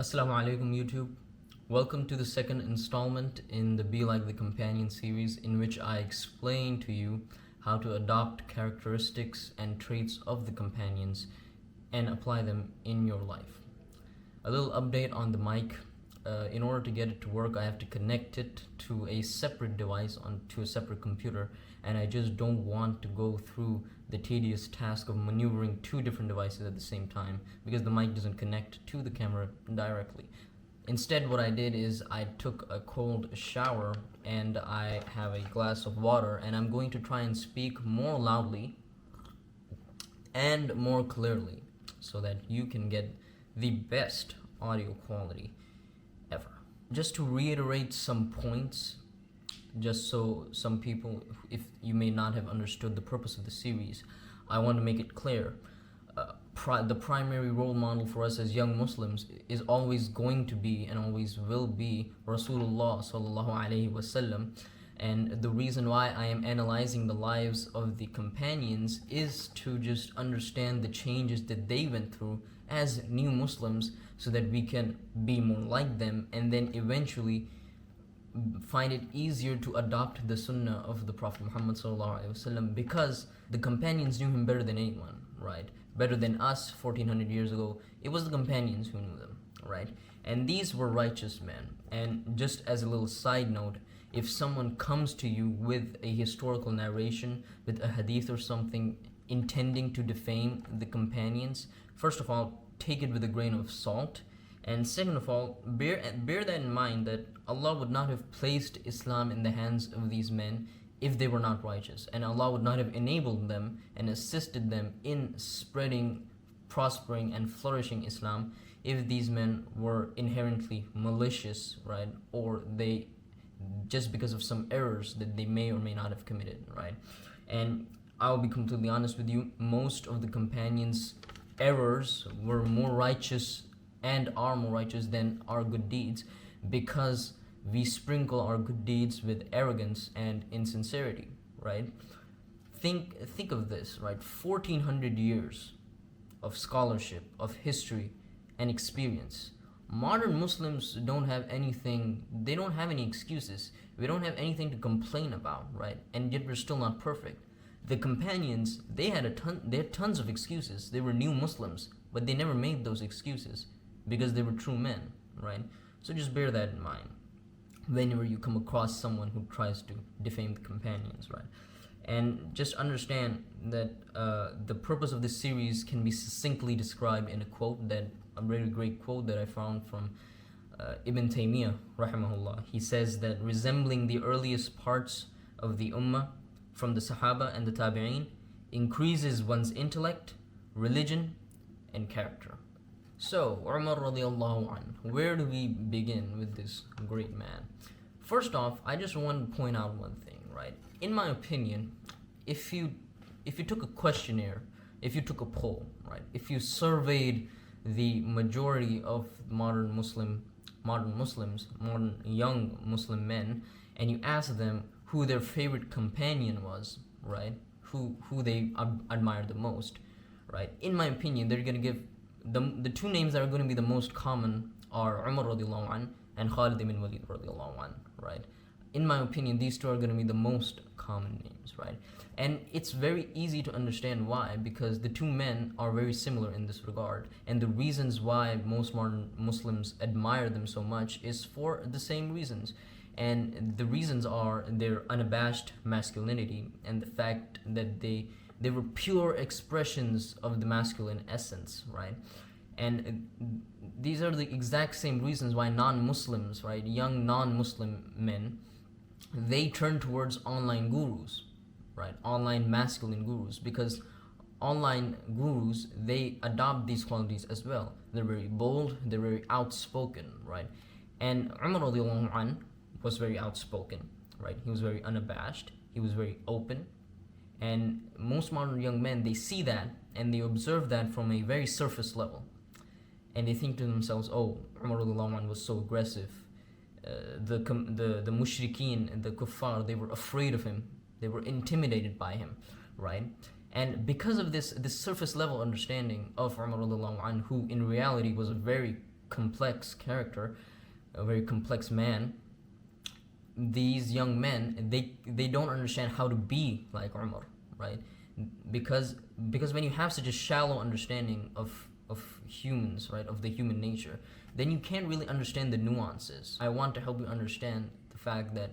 Assalamu alaikum YouTube. Welcome to the second installment in the Be Like the Companion series, in which I explain to you how to adopt characteristics and traits of the companions and apply them in your life. A little update on the mic. In order to get it to work, I have to connect it to a separate device onto a separate computer, and I just don't want to go through the tedious task of maneuvering two different devices at the same time because the mic doesn't connect to the camera directly. Instead, what I did is I took a cold shower and I have a glass of water, and I'm going to try and speak more loudly and more clearly so that you can get the best audio quality ever. Just to reiterate some points, just so some people, if you may not have understood the purpose of the series, I want to make it clear. The primary role model for us as young Muslims is always going to be and always will be Rasulullah sallallahu alaihi wasallam. And the reason why I am analyzing the lives of the companions is to just understand the changes that they went through as new Muslims so that we can be more like them and then eventually find it easier to adopt the sunnah of the Prophet Muhammad sallallahu alaihi wasallam, because the companions knew him better than anyone, right? Better than us 1400 years ago. It was the companions who knew them, right? And these were righteous men. And just as a little side note, if someone comes to you with a historical narration, with a hadith or something intending to defame the companions, first of all, take it with a grain of salt. And second of all, bear that in mind that Allah would not have placed Islam in the hands of these men if they were not righteous. And Allah would not have enabled them and assisted them in spreading, prospering, and flourishing Islam if these men were inherently malicious, right? Or they, just because of some errors that they may or may not have committed, right? And I'll be completely honest with you, most of the companions' errors were more righteous and are more righteous than our good deeds, because we sprinkle our good deeds with arrogance and insincerity, right? Think of this, right? 1400 years of scholarship, of history and experience. Modern Muslims don't have anything, they don't have any excuses. We don't have anything to complain about, right? And yet we're still not perfect. The companions, they had tons of excuses. They were new Muslims, but they never made those excuses because they were true men, right? So just bear that in mind whenever you come across someone who tries to defame the companions, right? And just understand that the purpose of this series can be succinctly described in a very great quote that I found from Ibn Taymiyyah, rahimahullah. He says that resembling the earliest parts of the Ummah from the Sahaba and the Tabi'een increases one's intellect, religion, and character. So, Umar radiallahu an, where do we begin with this great man? First off, I just want to point out one thing, right? In my opinion, if you took a questionnaire, if you took a poll, right? If you surveyed the majority of modern young Muslim men, and you asked them who their favorite companion was, right? Who they admired the most, right? In my opinion, they're gonna give the two names that are going to be the most common are Umar radiallahu an and Khalid ibn Walid radiallahu an, right? In my opinion, these two are going to be the most common names, right? And it's very easy to understand why, because the two men are very similar in this regard, and the reasons why most modern Muslims admire them so much is for the same reasons. And the reasons are their unabashed masculinity and the fact that they were pure expressions of the masculine essence, right? And these are the exact same reasons why non-Muslims, right, young non-Muslim men, they turn towards online gurus, right? Online masculine gurus, because online gurus, they adopt these qualities as well. They're very bold, they're very outspoken, right? And Umar radiallahu anh was very outspoken, right? He was very unabashed, he was very open. And most modern young men, they see that and they observe that from a very surface level. And they think to themselves, oh, Umar radiallahu anh was so aggressive. The mushrikeen and the kuffar, they were afraid of him. They were intimidated by him, right? And because of this surface level understanding of Umar radiallahu anh, who in reality was a very complex character, a very complex man, these young men, they don't understand how to be like Umar, right? Because when you have such a shallow understanding of humans, right, of the human nature, then you can't really understand the nuances. I want to help you understand the fact that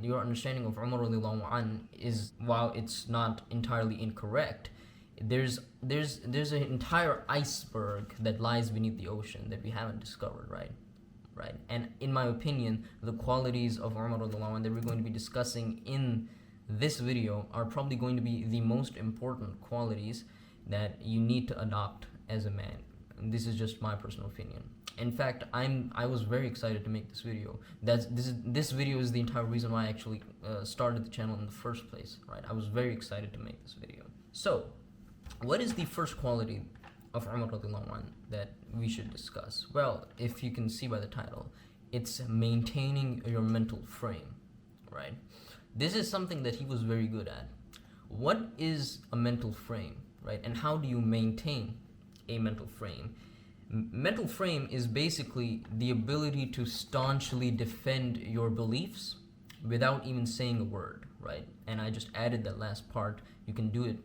your understanding of Umar radiallahu an is, while it's not entirely incorrect, there's an entire iceberg that lies beneath the ocean that we haven't discovered, right? And in my opinion, the qualities of Umar radiallahu anh that we're going to be discussing in this video are probably going to be the most important qualities that you need to adopt as a man. And this is just my personal opinion. In fact, I was very excited to make this video. This video is the entire reason why I actually started the channel in the first place, right? I was very excited to make this video. So, what is the first quality of Umar radiallahu anh that we should discuss? Well, if you can see by the title, it's maintaining your mental frame, right? This is something that he was very good at. What is a mental frame, right? And how do you maintain a mental frame? Mental frame is basically the ability to staunchly defend your beliefs without even saying a word, right? And I just added that last part. You can do it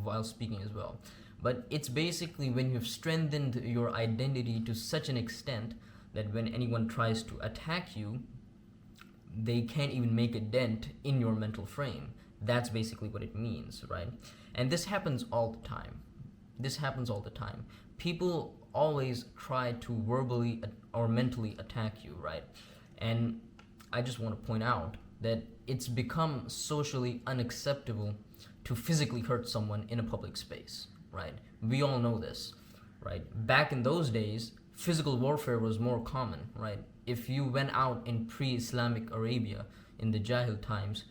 while speaking as well. But it's basically when you've strengthened your identity to such an extent that when anyone tries to attack you, they can't even make a dent in your mental frame. That's basically what it means, right? And this happens all the time. People always try to verbally or mentally attack you, right? And I just want to point out that it's become socially unacceptable to physically hurt someone in a public space, right? We all know this, right? Back in those days, physical warfare was more common, right? If you went out in pre-Islamic Arabia in the Jahil times,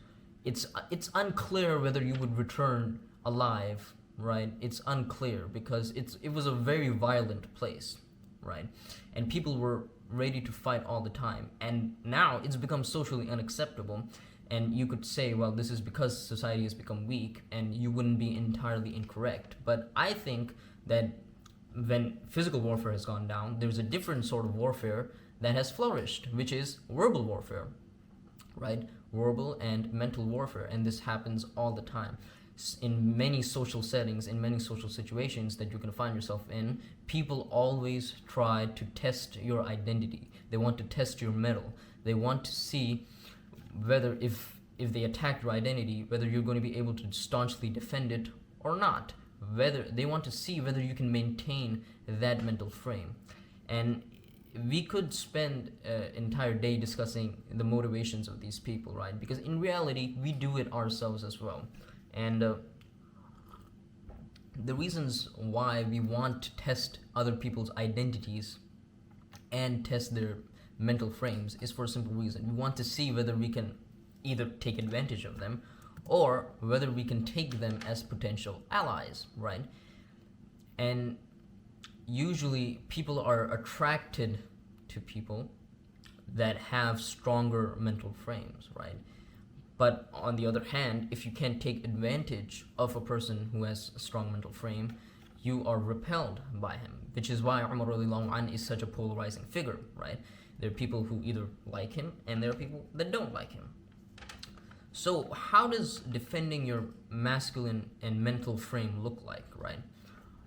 it's unclear whether you would return alive, right? It's unclear because it was a very violent place, right? And people were ready to fight all the time. And now it's become socially unacceptable. And you could say, well, this is because society has become weak, and you wouldn't be entirely incorrect. But I think that when physical warfare has gone down, there's a different sort of warfare that has flourished, which is verbal warfare, right? Verbal and mental warfare. And this happens all the time. In many social settings, in many social situations that you can find yourself in, people always try to test your identity. They want to test your mettle. They want to see whether if they attack your identity, whether you're going to be able to staunchly defend it or not. Whether they want to see whether you can maintain that mental frame. And we could spend an entire day discussing the motivations of these people, right? Because in reality, we do it ourselves as well. And the reasons why we want to test other people's identities and test their mental frames is for a simple reason. We want to see whether we can either take advantage of them or whether we can take them as potential allies, right? And usually people are attracted to people that have stronger mental frames, right? But on the other hand, if you can't take advantage of a person who has a strong mental frame, you are repelled by him, which is why Umar radiallahu anh is such a polarizing figure, right? There are people who either like him and there are people that don't like him. So how does defending your masculine and mental frame look like, right?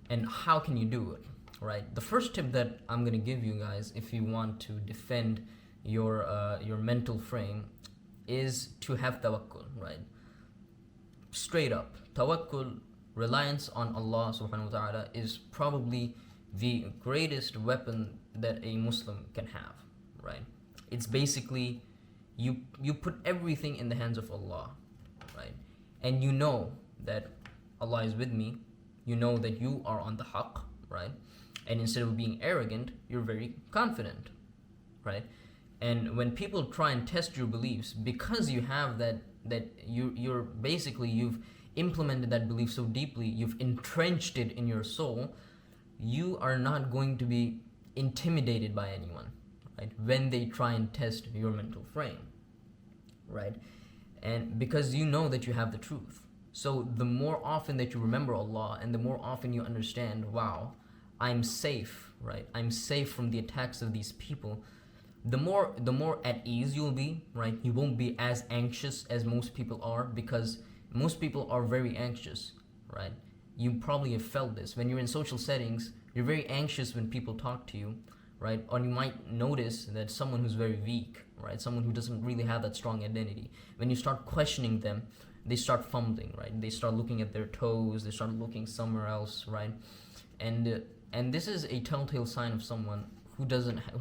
And how can you do it, right? The first tip that I'm going to give you guys if you want to defend your mental frame is to have tawakkul, right? Straight up, tawakkul, reliance on Allah subhanahu wa ta'ala, is probably the greatest weapon that a Muslim can have, right? It's basically you put everything in the hands of Allah, right? And you know that Allah is with me, you know that you are on the haqq, right? And instead of being arrogant, you're very confident, right? And when people try and test your beliefs, because you have you're basically, you've implemented that belief so deeply, you've entrenched it in your soul, you are not going to be intimidated by anyone, right? When they try and test your mental frame, right? And because you know that you have the truth. So the more often that you remember Allah and the more often you understand, wow, I'm safe, right? I'm safe from the attacks of these people. The more at ease you'll be, right? You won't be as anxious as most people are, because most people are very anxious, right? You probably have felt this. When you're in social settings, you're very anxious when people talk to you, right? Or you might notice that someone who's very weak, right? Someone who doesn't really have that strong identity, when you start questioning them, they start fumbling, right? They start looking at their toes, they start looking somewhere else, right? And this is a telltale sign of someone who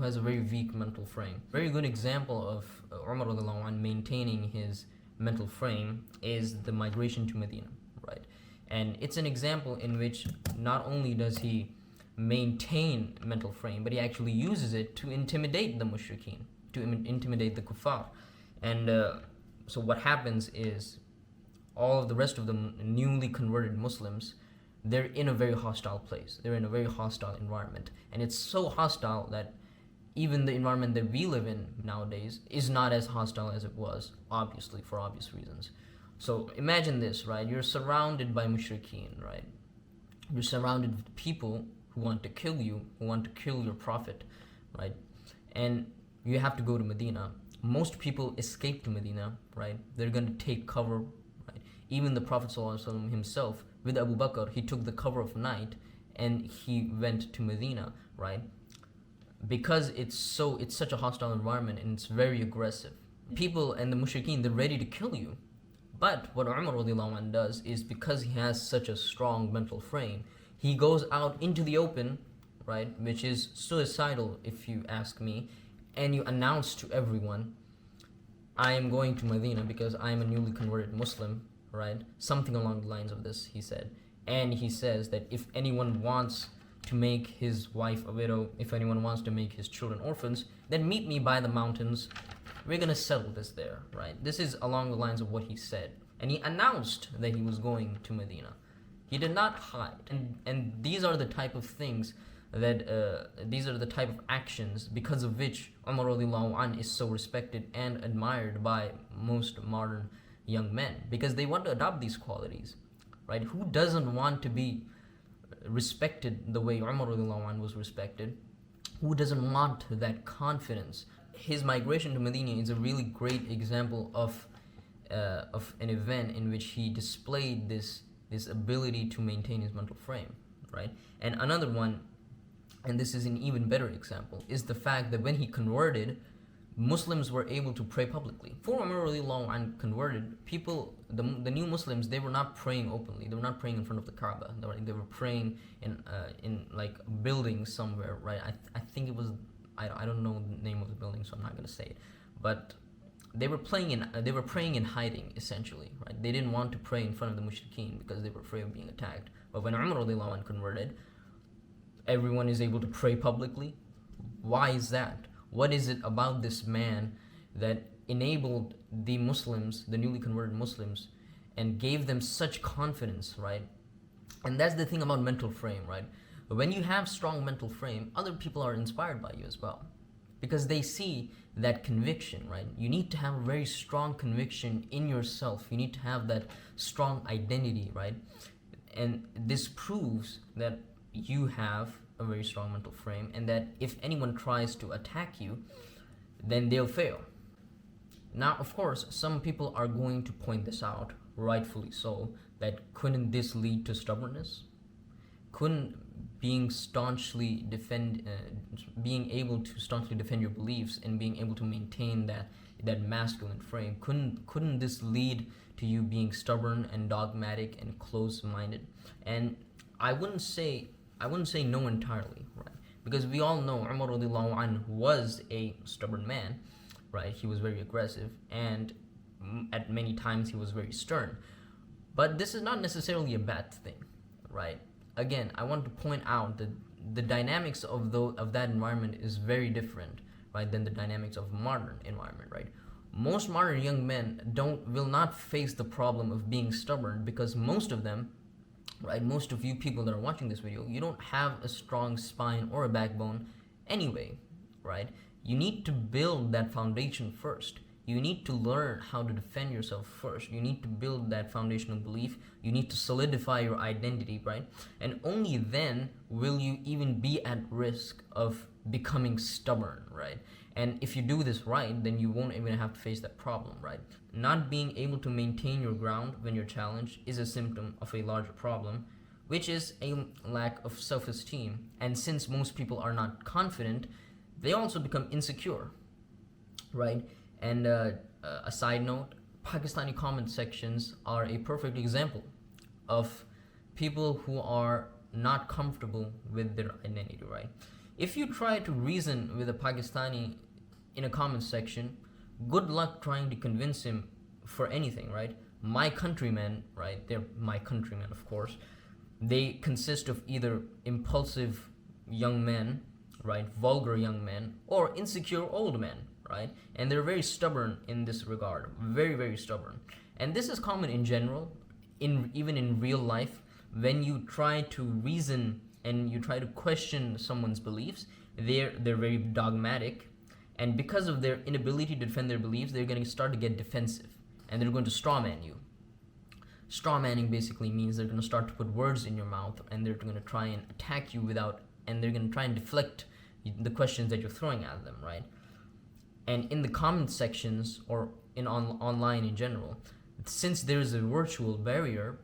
has a very weak mental frame. Very good example of Umar radiallahu anh maintaining his mental frame is the migration to Medina, right? And it's an example in which not only does he maintain mental frame, but he actually uses it to intimidate the mushrikeen, to intimidate the kuffar. And so what happens is, all of the rest of the newly converted Muslims, they're in a very hostile place. They're in a very hostile environment. And it's so hostile that even the environment that we live in nowadays is not as hostile as it was, obviously, for obvious reasons. So imagine this, right? You're surrounded by mushrikeen, right? You're surrounded with people who want to kill you, who want to kill your prophet, right? And you have to go to Medina. Most people escape to Medina, right? They're going to take cover, right? Even the Prophet ﷺ himself, with Abu Bakr, he took the cover of night and he went to Medina, right? Because it's such a hostile environment and it's very aggressive. People and the mushrikeen, they're ready to kill you. But what Umar radiallahu anh does is, because he has such a strong mental frame, he goes out into the open, right? Which is suicidal, if you ask me. And you announce to everyone, I am going to Medina because I am a newly converted Muslim, right? Something along the lines of this, he said. And he says that if anyone wants to make his wife a widow, if anyone wants to make his children orphans, then meet me by the mountains. We're going to settle this there, right? This is along the lines of what he said. And he announced that he was going to Medina. He did not hide. And these are the type of things that, these are the type of actions because of which Umar radiallahu anh is so respected and admired by most modern young men, because they want to adopt these qualities, right? Who doesn't want to be respected the way Umar radiallahu anh was respected? Who doesn't want that confidence? His migration to Medina is a really great example of an event in which he displayed this ability to maintain his mental frame, right? And another one, and this is an even better example, is the fact that when he converted, Muslims were able to pray publicly. Before Umar radiallahu anh converted, people, the new Muslims, they were not praying openly. They were not praying in front of the Kaaba. They were praying in like a building somewhere, right? I think it was, I don't know the name of the building, so I'm not going to say it. But they were praying in hiding, essentially, right? They didn't want to pray in front of the mushrikeen because they were afraid of being attacked. But when Umar radiallahu anh converted, everyone is able to pray publicly. Why is that? What is it about this man that enabled the Muslims, the newly converted Muslims, and gave them such confidence, right? And that's the thing about mental frame, right? When you have strong mental frame, other people are inspired by you as well, because they see that conviction, right? You need to have a very strong conviction in yourself. You need to have that strong identity, right? And this proves that you have a very strong mental frame, and that if anyone tries to attack you, then they'll fail. Now, of course, some people are going to point this out, rightfully so, that couldn't this lead to stubbornness? Couldn't being able to staunchly defend your beliefs and being able to maintain that masculine frame, couldn't this lead to you being stubborn and dogmatic and close-minded? And I wouldn't say no entirely, right? Because we all know Umar radiallahu anh was a stubborn man, right? He was very aggressive, and at many times he was very stern. But this is not necessarily a bad thing, right? Again, I want to point out that the dynamics of that environment is very different, right, than the dynamics of modern environment, right? Most modern young men will not face the problem of being stubborn, because most of them, right, most of you people that are watching this video, you don't have a strong spine or a backbone anyway, right? You need to build that foundation first. You need to learn how to defend yourself first. You need to build that foundational belief. You need to solidify your identity, right? And only then will you even be at risk of becoming stubborn, right? And if you do this right, then you won't even have to face that problem, right? Not being able to maintain your ground when you're challenged is a symptom of a larger problem, which is a lack of self-esteem. And since most people are not confident, they also become insecure, right? And a side note, Pakistani comment sections are a perfect example of people who are not comfortable with their identity, right? If you try to reason with a Pakistani in a comment section, good luck trying to convince him for anything, right? My countrymen, right? They're my countrymen, of course. They consist of either impulsive young men, right? Vulgar young men, or insecure old men, right? And they're very stubborn in this regard, very, very stubborn. And this is common in general, even in real life. When you try to reason and you try to question someone's beliefs, they're very dogmatic, and because of their inability to defend their beliefs, they're going to start to get defensive, and they're going to strawman you. Strawmanning basically means they're going to start to put words in your mouth, and they're going to try and attack you and they're going to try and deflect the questions that you're throwing at them, right? And in the comment sections or online in general, since there's a virtual barrier,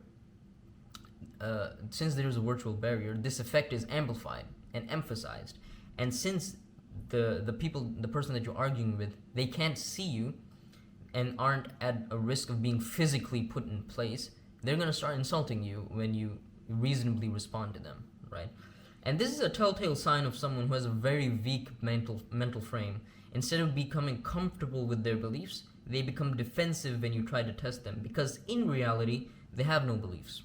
this effect is amplified and emphasized. And since the person that you're arguing with, they can't see you and aren't at a risk of being physically put in place, they're going to start insulting you when you reasonably respond to them, right? And this is a telltale sign of someone who has a very weak mental frame. Instead of becoming comfortable with their beliefs, they become defensive when you try to test them, because in reality, they have no beliefs.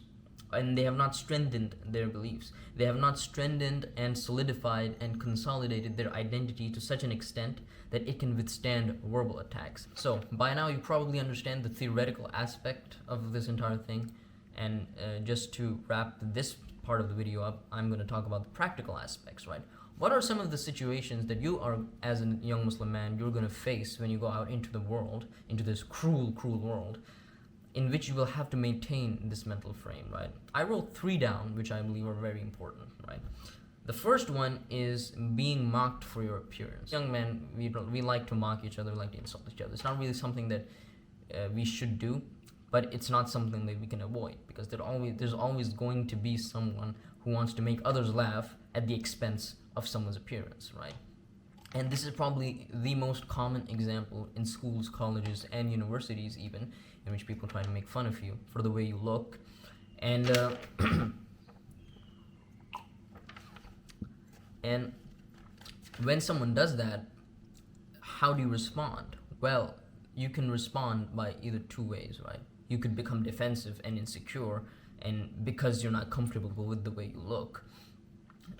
And they have not strengthened their beliefs. They have not strengthened and solidified and consolidated their identity to such an extent that it can withstand verbal attacks. So, by now you probably understand the theoretical aspect of this entire thing. And just to wrap this part of the video up, I'm going to talk about the practical aspects, right? What are some of the situations that you are, as a young Muslim man, you're going to face when you go out into the world, into this cruel, cruel world, in which you will have to maintain this mental frame, right? I wrote 3 down, which I believe are very important, right? The first one is being mocked for your appearance. Young men, we like to mock each other, we like to insult each other. It's not really something that we should do, but it's not something that we can avoid, because there's always going to be someone who wants to make others laugh at the expense of someone's appearance, right? And this is probably the most common example in schools, colleges, and universities even, in which people try to make fun of you for the way you look. And and when someone does that, how do you respond? Well, you can respond by either 2 ways, right? You could become defensive and insecure, and because you're not comfortable with the way you look,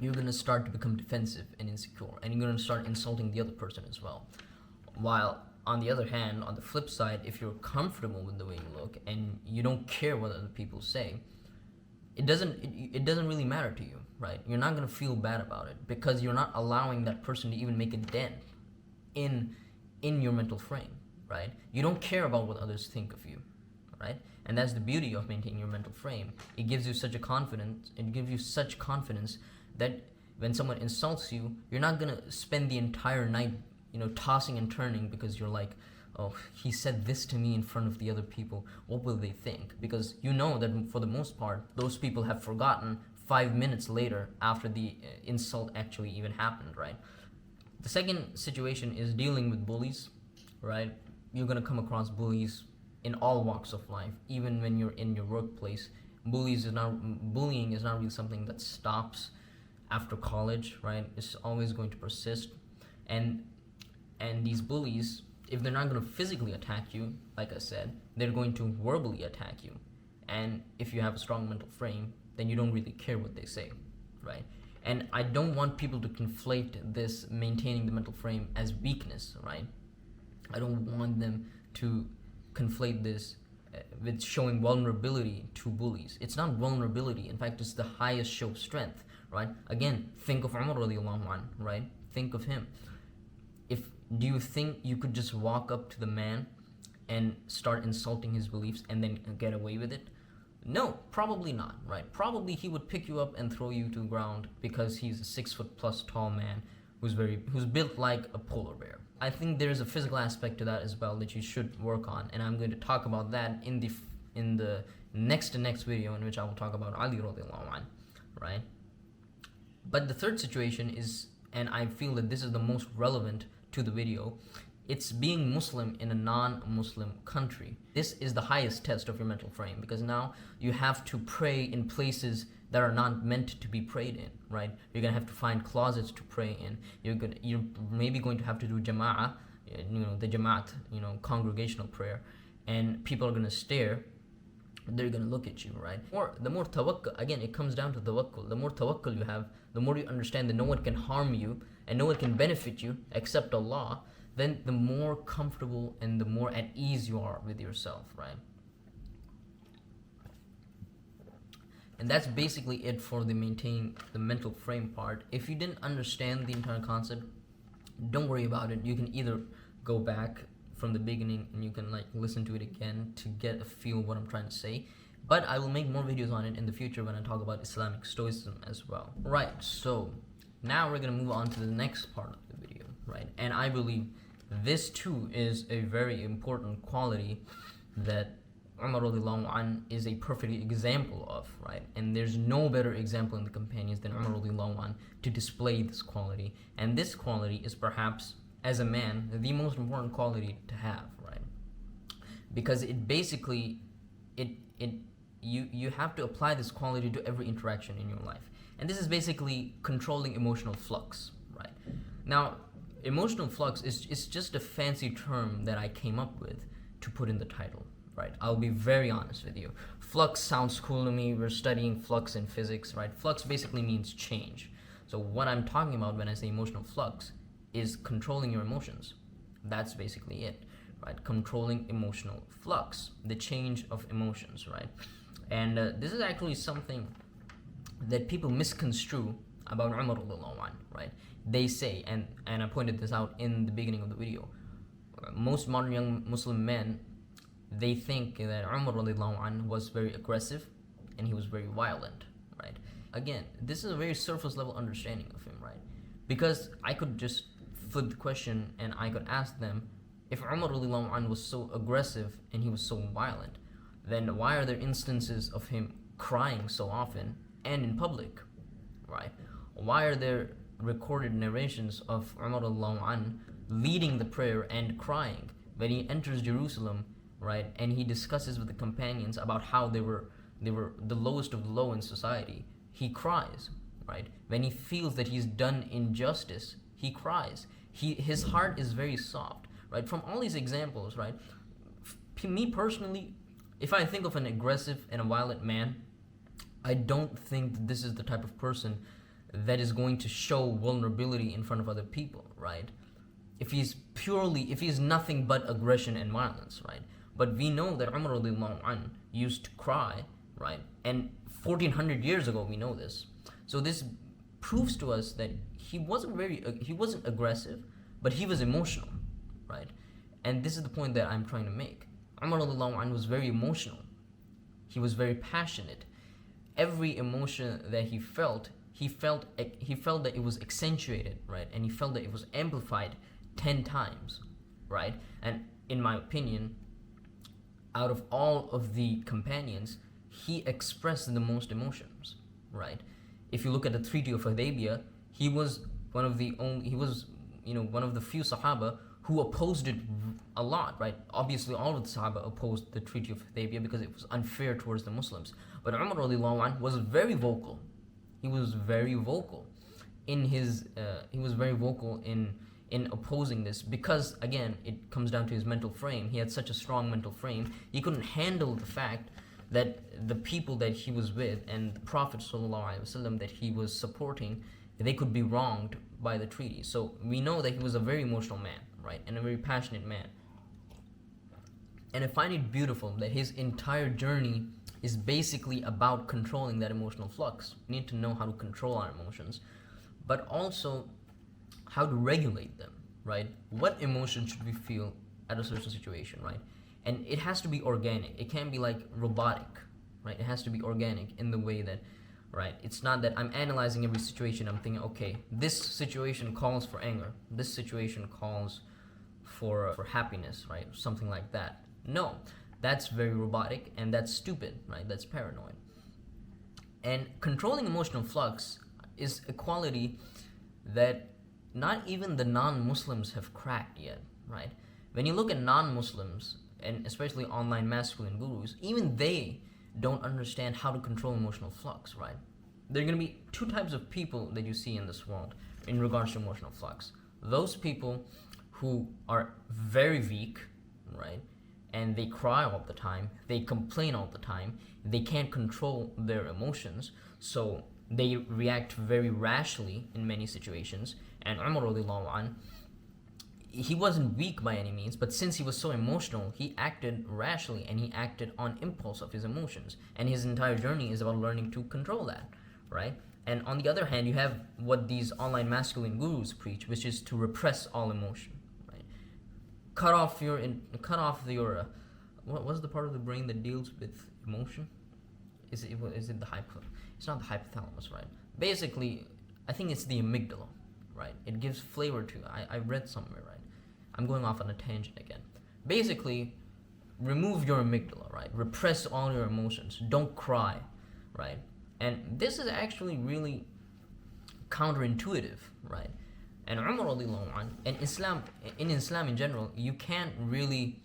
you're going to start to become defensive and insecure, and you're going to start insulting the other person as well. While on the other hand, on the flip side, if you're comfortable with the way you look and you don't care what other people say, it doesn't really matter to you, right? You're not going to feel bad about it, because you're not allowing that person to even make a dent in your mental frame, right? You don't care about what others think of you, right? And that's the beauty of maintaining your mental frame. It gives you such confidence that when someone insults you, you're not going to spend the entire night, tossing and turning, because you're like, oh, he said this to me in front of the other people, what will they think? Because you know that for the most part, those people have forgotten 5 minutes later after the insult actually even happened, right? The second situation is dealing with bullies, right? You're going to come across bullies in all walks of life, even when you're in your workplace. Bullying is not really something that stops after college, right? It's always going to persist. And these bullies, if they're not going to physically attack you, like I said, they're going to verbally attack you. And if you have a strong mental frame, then you don't really care what they say, right? And I don't want people to conflate this maintaining the mental frame as weakness, right? I don't want them to conflate this with showing vulnerability to bullies. It's not vulnerability. In fact, it's the highest show of strength, right? Again, think of Umar radiallahu anhu, right? Think of him. If do you think you could just walk up to the man and start insulting his beliefs and then get away with it? No, probably not, right? Probably he would pick you up and throw you to the ground because he's a 6 foot plus tall man who's built like a polar bear. I think there's a physical aspect to that as well that you should work on, and I'm going to talk about that in the next video, in which I will talk about Ali radiallahu anh, right? But the third situation is, and I feel that this is the most relevant to the video, it's being Muslim in a non-Muslim country. This is the highest test of your mental frame, because now you have to pray in places that are not meant to be prayed in, right? You're gonna have to find closets to pray in. You're maybe going to have to do jama'ah, the jama'at, congregational prayer, and people are gonna stare. They're gonna look at you, right? Or the more tawakkul, again, it comes down to tawakkul. The more tawakkul you have, the more you understand that no one can harm you and no one can benefit you except Allah, then the more comfortable and the more at ease you are with yourself, right? And that's basically it for the maintain the mental frame part. If you didn't understand the entire concept, don't worry about it. You can either go back from the beginning and you can listen to it again to get a feel of what I'm trying to say. But I will make more videos on it in the future when I talk about Islamic Stoicism as well. Right, so now we're gonna move on to the next part of the video, right? And I believe this too is a very important quality that Umar radiallahu anh is a perfect example of, right? And there's no better example in the companions than Umar radiallahu anh to display this quality. And this quality is perhaps, as a man, the most important quality to have, right? Because it basically, you have to apply this quality to every interaction in your life. And this is basically controlling emotional flux, right? Now, emotional flux is just a fancy term that I came up with to put in the title, right? I'll be very honest with you. Flux sounds cool to me. We're studying flux in physics, right? Flux basically means change. So what I'm talking about when I say emotional flux is controlling your emotions. That's basically it, right? Controlling emotional flux, the change of emotions, right? And this is actually something that people misconstrue about Umar radiallahu anh, right? They say, and I pointed this out in the beginning of the video, most modern young Muslim men, they think that Umar radiallahu anh was very aggressive and he was very violent, right? Again, this is a very surface level understanding of him, right? Because I could just flip the question and I could ask them, if Umar radiallahu anh was so aggressive and he was so violent, then why are there instances of him crying so often and in public, right? Why are there recorded narrations of Umar radiallahu anh leading the prayer and crying when he enters Jerusalem, right? And he discusses with the companions about how they were the lowest of the low in society. He cries, right? When he feels that he's done injustice, he cries. His heart is very soft, right? From all these examples, right? Me personally, if I think of an aggressive and a violent man, I don't think that this is the type of person that is going to show vulnerability in front of other people, right? If he's nothing but aggression and violence, right? But we know that Umar radiallahu anh used to cry, right? And 1400 years ago, we know this. So this proves to us that he wasn't aggressive, but he was emotional, right? And this is the point that I'm trying to make. Umar radiallahu anh was very emotional. He was very passionate. Every emotion that he felt that it was accentuated, right? And he felt that it was amplified 10 times, right? And in my opinion, out of all of the companions, he expressed the most emotions, right? If you look at the Treaty of Hudaybiyah, he was one of the few Sahaba who opposed it a lot, right? Obviously, all of the Sahaba opposed the Treaty of Hudaybiyah because it was unfair towards the Muslims. But Umar radiallahu anh was very vocal. He was very vocal in opposing this because, again, it comes down to his mental frame. He had such a strong mental frame. He couldn't handle the fact that the people that he was with and the Prophet ﷺ that he was supporting, they could be wronged by the treaty. So we know that he was a very emotional man, right? And a very passionate man. And I find it beautiful that his entire journey is basically about controlling that emotional flux. We need to know how to control our emotions, but also how to regulate them, right? What emotion should we feel at a certain situation, right? And it has to be organic. It can't be like robotic, right? It has to be organic in the way that, right? It's not that I'm analyzing every situation. I'm thinking, okay, this situation calls for anger. This situation calls for happiness, right? Something like that. No, that's very robotic and that's stupid, right? That's paranoid. And controlling emotional flux is a quality that not even the non-Muslims have cracked yet, right? When you look at non-Muslims, and especially online masculine gurus, even they don't understand how to control emotional flux, right? There are going to be two types of people that you see in this world in regards to emotional flux. Those people who are very weak, right? And they cry all the time, they complain all the time, they can't control their emotions, so they react very rashly in many situations. And Umar RA, he wasn't weak by any means, but since he was so emotional, he acted rashly and he acted on impulse of his emotions. And his entire journey is about learning to control that, right? And on the other hand, you have what these online masculine gurus preach, which is to repress all emotion, right? Cut off your what was the part of the brain that deals with emotion? Is it the hypothalamus? It's not the hypothalamus, right? Basically, I think it's the amygdala, right? It gives flavor to. I read somewhere, right? I'm going off on a tangent again. Basically, remove your amygdala, right? Repress all your emotions. Don't cry, right? And this is actually really counterintuitive, right? And Umar radiallahu anh, and in Islam in general, you can't really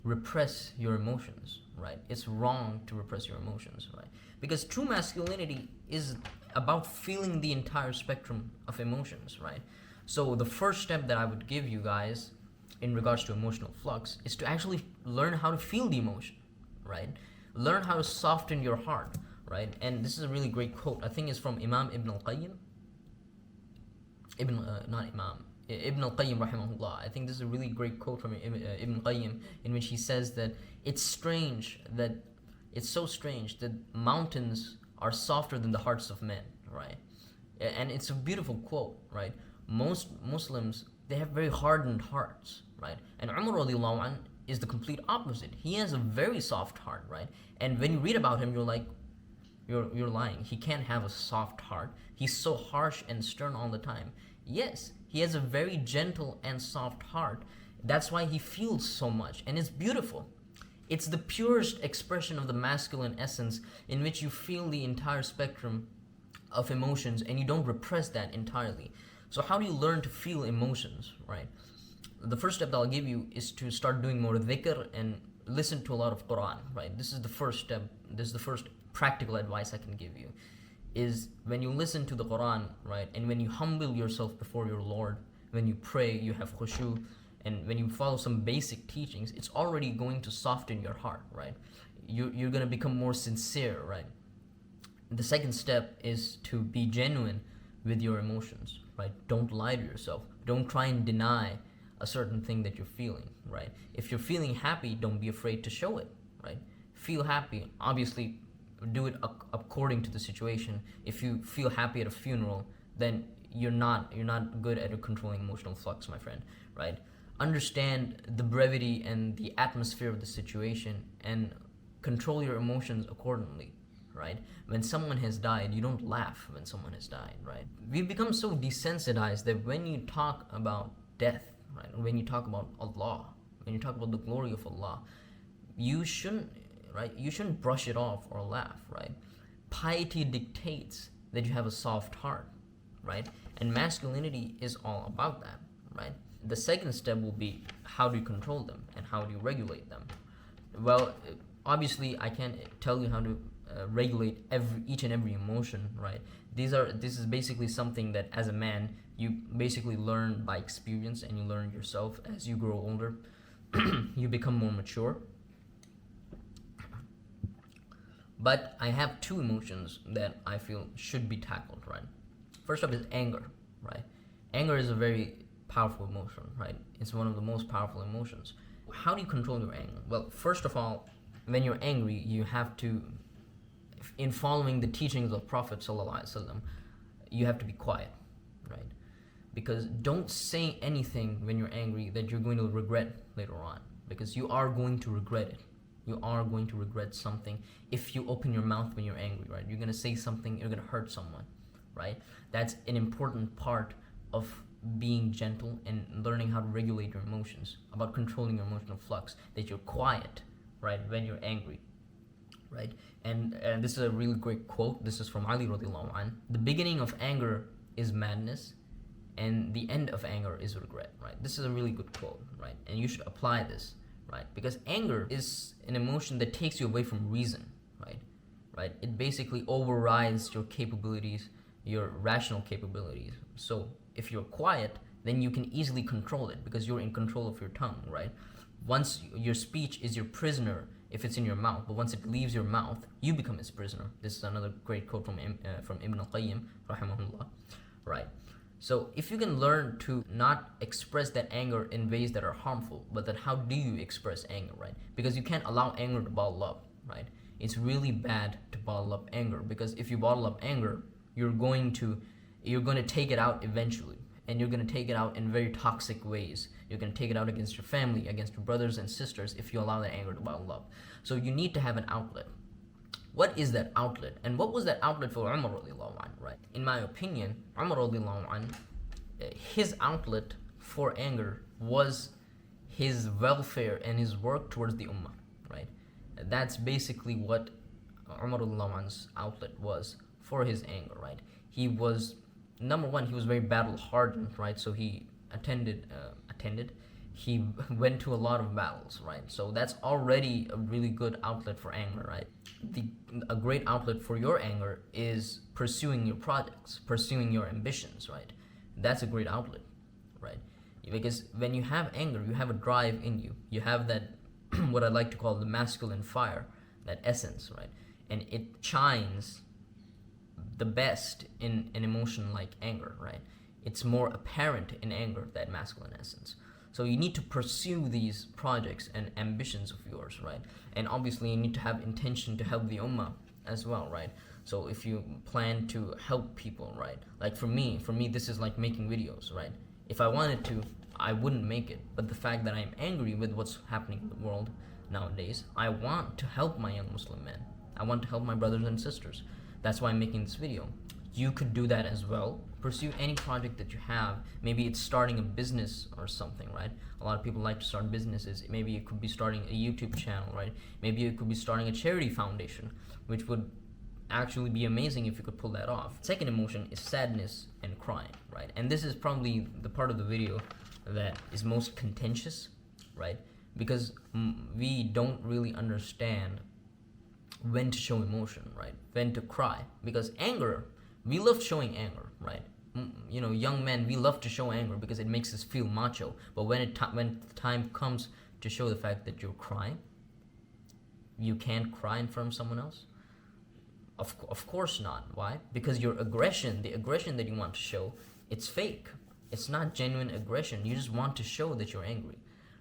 repress your emotions, right? It's wrong to repress your emotions, right? Because true masculinity is about feeling the entire spectrum of emotions, right? So the first step that I would give you guys in regards to emotional flux is to actually learn how to feel the emotion, right? Learn how to soften your heart, right? And this is a really great quote. I think it's from Imam Ibn al-Qayyim. Ibn al-Qayyim rahimahullah. I think this is a really great quote from Ibn al-Qayyim, in which he says that it's so strange that mountains are softer than the hearts of men, right? And it's a beautiful quote, right? Most Muslims, they have very hardened hearts, right? And Umar radiallahu anh is the complete opposite. He has a very soft heart, right? And when you read about him, you're like, you're lying. He can't have a soft heart. He's so harsh and stern all the time. Yes, he has a very gentle and soft heart. That's why he feels so much, and it's beautiful. It's the purest expression of the masculine essence, in which you feel the entire spectrum of emotions and you don't repress that entirely. So how do you learn to feel emotions, right? The first step that I'll give you is to start doing more dhikr and listen to a lot of Quran, right? This is the first step. This is the first practical advice I can give you, is when you listen to the Quran, right, and when you humble yourself before your Lord, when you pray, you have khushu, and when you follow some basic teachings, it's already going to soften your heart, right? You're going to become more sincere, right? The second step is to be genuine with your emotions, right? Don't lie to yourself. Don't try and deny a certain thing that you're feeling, right? If you're feeling happy, don't be afraid to show it, right? Feel happy. Obviously, do it according to the situation. If you feel happy at a funeral, then you're not good at controlling emotional flux, my friend, right? Understand the brevity and the atmosphere of the situation and control your emotions accordingly, right? When someone has died, you don't laugh when someone has died, right? We've become so desensitized that when you talk about death, right, when you talk about Allah, when you talk about the glory of Allah, you shouldn't brush it off or laugh, right? Piety dictates that you have a soft heart, right? And masculinity is all about that, right? The second step will be, how do you control them and how do you regulate them? Well, obviously I can't tell you how to regulate each and every emotion, right? This is basically something that as a man you basically learn by experience, and you learn yourself as you grow older. You become more mature. But I have two emotions that I feel should be tackled, right? First up is anger, right? Anger is a very powerful emotion, right? It's one of the most powerful emotions. How do you control your anger? Well, first of all, when you're angry, you have to, in following the teachings of Prophet ﷺ, you have to be quiet, right? Because don't say anything when you're angry that you're going to regret later on, because you are going to regret it. You are going to regret something if you open your mouth when you're angry, right? You're going to say something, you're going to hurt someone, right? That's an important part of being gentle and learning how to regulate your emotions, about controlling your emotional flux, that you're quiet, right, when you're angry, right? And this is a really great quote. This is from Ali radiallahu anh. The beginning of anger is madness, and the end of anger is regret, right? This is a really good quote, right? And you should apply this, right? Because anger is an emotion that takes you away from reason, right? It basically overrides your capabilities, your rational capabilities. So if you're quiet, then you can easily control it because you're in control of your tongue, right? Once your speech is your prisoner if it's in your mouth, but once it leaves your mouth, you become its prisoner. This is another great quote from Ibn al-Qayyim, rahimahullah, right? So if you can learn to not express that anger in ways that are harmful, but then how do you express anger, right? Because you can't allow anger to bottle up, right? It's really bad to bottle up anger, because if you bottle up anger, you're going to take it out eventually, and you're going to take it out in very toxic ways. You're going to take it out against your family, against your brothers and sisters, if you allow that anger to bottle up. So you need to have an outlet. What is that outlet? And what was that outlet for Umar radiallahu anh, right? In my opinion, Umar radiallahu anh, his outlet for anger was his welfare and his work towards the ummah, right? That's basically what Umar radiallahu anh's outlet was for his anger, right? He was, number one, he was very battle hardened, right? So he he went to a lot of battles, right? So that's already a really good outlet for anger, right? A great outlet for your anger is pursuing your projects, pursuing your ambitions, right? That's a great outlet, right? Because when you have anger, you have a drive in you. You have that, what I like to call the masculine fire, that essence, right? And it shines the best in an emotion like anger, right? It's more apparent in anger, that masculine essence. So you need to pursue these projects and ambitions of yours, right? And obviously you need to have intention to help the ummah as well, right? So if you plan to help people, right? Like for me, this is like making videos, right? If I wanted to, I wouldn't make it. But the fact that I'm angry with what's happening in the world nowadays, I want to help my young Muslim men. I want to help my brothers and sisters. That's why I'm making this video. You could do that as well. Pursue any project that you have. Maybe it's starting a business or something, right? A lot of people like to start businesses. Maybe it could be starting a YouTube channel, right? Maybe it could be starting a charity foundation, which would actually be amazing if you could pull that off. Second emotion is sadness and crying, right? And this is probably the part of the video that is most contentious, right? Because we don't really understand when to show emotion, right? When to cry. Because anger, we love showing anger, right? You know, young men, we love to show anger because it makes us feel macho. But when the time comes to show the fact that you're crying, you can't cry in front of someone else. Of course not. Why? Because your aggression, the aggression that you want to show, it's fake. It's not genuine aggression. You just want to show that you're angry,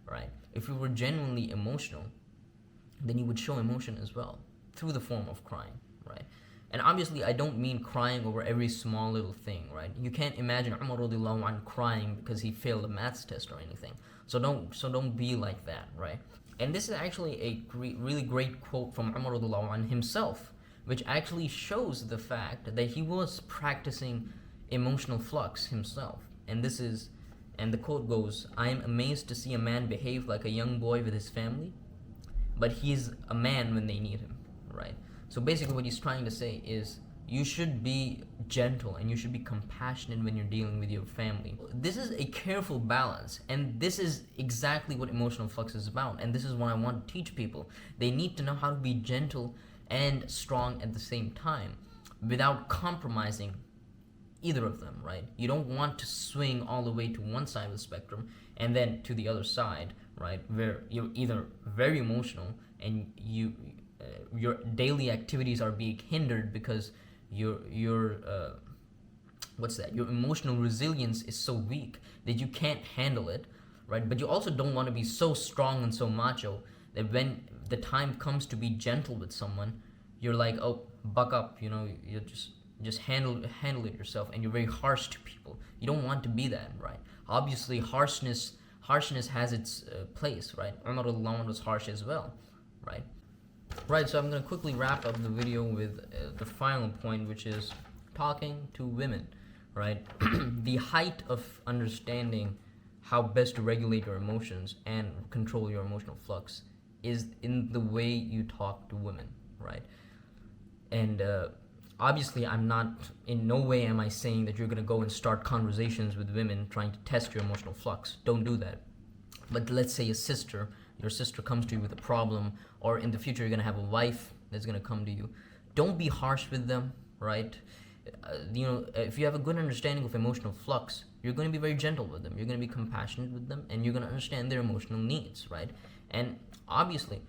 right? If you were genuinely emotional, then you would show emotion as well through the form of crying, right? And obviously, I don't mean crying over every small little thing, right? You can't imagine Umar radiallahu anh crying because he failed a maths test or anything. So don't be like that, right? And this is actually a really great quote from Umar radiallahu anh himself, which actually shows the fact that he was practicing emotional flux himself. And the quote goes, "I am amazed to see a man behave like a young boy with his family, but he's a man when they need him," right? So basically what he's trying to say is you should be gentle and you should be compassionate when you're dealing with your family. This is a careful balance, and this is exactly what emotional flux is about. And this is what I want to teach people. They need to know how to be gentle and strong at the same time without compromising either of them, right? You don't want to swing all the way to one side of the spectrum and then to the other side, right? Where you're either very emotional and your daily activities are being hindered because your emotional resilience is so weak that you can't handle it, right? But you also don't want to be so strong and so macho that when the time comes to be gentle with someone, you're like, oh, buck up, you know, just handle it yourself, and you're very harsh to people. You don't want to be that, right? Obviously, harshness has its place, right? Umar RA was harsh as well, right? Right, so I'm going to quickly wrap up the video with the final point, which is talking to women, right? The height of understanding how best to regulate your emotions and control your emotional flux is in the way you talk to women, right? And obviously, in no way am I saying that you're going to go and start conversations with women trying to test your emotional flux. Don't do that. But let's say your sister comes to you with a problem, or in the future you're going to have a wife that's going to come to you. Don't be harsh with them, right? If you have a good understanding of emotional flux, you're going to be very gentle with them. You're going to be compassionate with them, and you're going to understand their emotional needs, right? And obviously,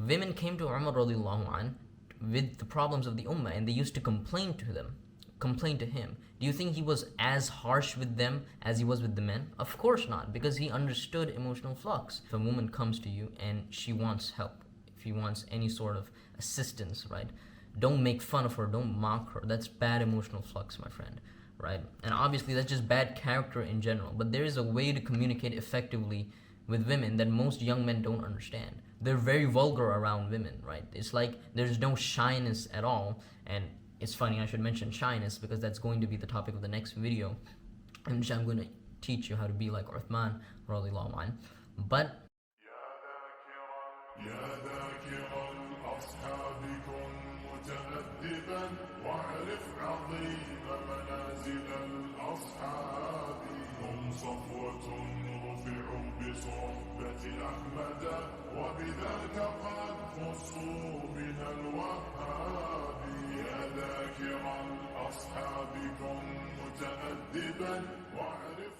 women came to Umar radiallahu anh with the problems of the ummah, and they used to complain to him. Do you think he was as harsh with them as he was with the men? Of course not, because he understood emotional flux. If a woman comes to you and she wants help, if she wants any sort of assistance, right? Don't make fun of her, don't mock her. That's bad emotional flux, my friend, right? And obviously that's just bad character in general. But there is a way to communicate effectively with women that most young men don't understand. They're very vulgar around women, right? It's like there's no shyness at all. And it's funny, I should mention shyness because that's going to be the topic of the next video, in which I'm going to teach you how to be like Uthman radiallahu anh. But بصحبة أحمد وبذاك قد خصوا من الوهاب يا ذاكر الأصحاب كن متأدبا واعرف